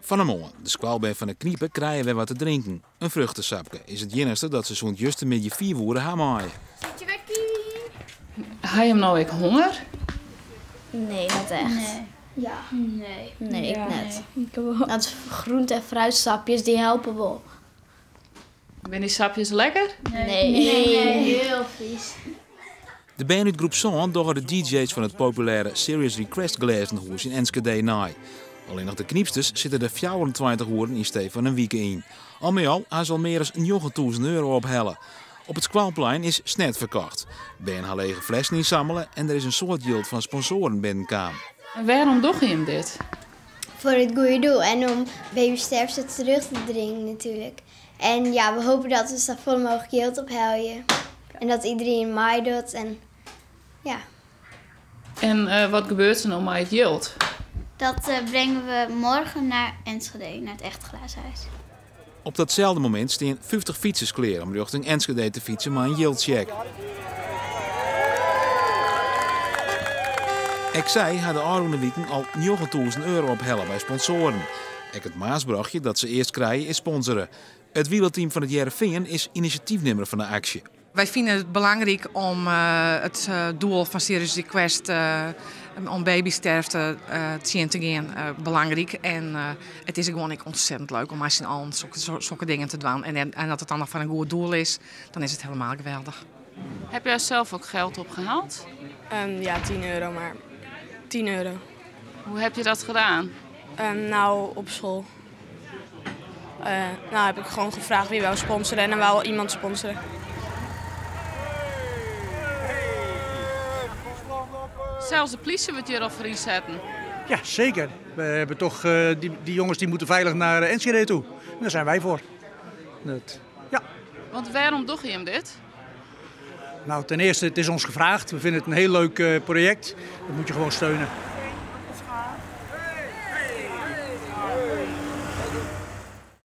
Van de morgen, de squalband van de kniepen, krijgen we wat te drinken. Een vruchtensapje is het enigste dat ze zo'n juist met je 4 woorden gaan maaien. Zit je wekkie? Heb je hem nou ook honger? Nee, niet echt. Nee. Ja. Nee. Nee, ik net. Nee. Dat groente- en fruitsapjes, die helpen wel. Ben die sapjes lekker? Nee. Heel vies. De band uit Groep Zon door de DJ's van het populaire Serious Request Glazenhoes in Enschede naai. Alleen nog de kniepsters zitten er 24 uur in steeds van een week in. Al met al hebben ze al meer dan €9.000 ophellen. Op het Squalplein is snet verkocht. Ben haar lege flessen inzamelen en er is een soort yield van sponsoren binnenkomen. En waarom doe je hem dit? Voor het goede doel en om babysterfte terug te dringen natuurlijk. En ja, we hopen dat we zoveel mogelijk yield ophelden. En dat iedereen mij doet en ja. En wat gebeurt er nou met het yield? Dat brengen we morgen naar Enschede, naar het Echt Glazenhuis. Op datzelfde moment staan 50 fietsers klaar om richting Enschede te fietsen maar een yieldcheck. Ik zei had de aankomende weken al €9.000 ophellen bij sponsoren. Ik het maasbrachtje dat ze eerst krijgen is sponsoren. Het wielerteam van het Heerenveen is initiatiefnemer van de actie. Wij vinden het belangrijk om het doel van Serious Request om babysterfte te gaan belangrijk. En het is gewoon ontzettend leuk om als je al zulke dingen te doen. En dat het dan nog van een goed doel is, dan is het helemaal geweldig. Heb jij zelf ook geld opgehaald? Ja, €10, maar €10. Hoe heb je dat gedaan? Nou, op school. Nou heb ik gewoon gevraagd wie wou sponsoren en dan wou iemand sponsoren. Zelfs de politie wordt hier al voor inzetten. Ja, zeker. We hebben toch die jongens die moeten veilig naar Enschede toe. En daar zijn wij voor. Ja. Want waarom doe je hem dit? Nou, ten eerste, het is ons gevraagd. We vinden het een heel leuk project. Dat moet je gewoon steunen.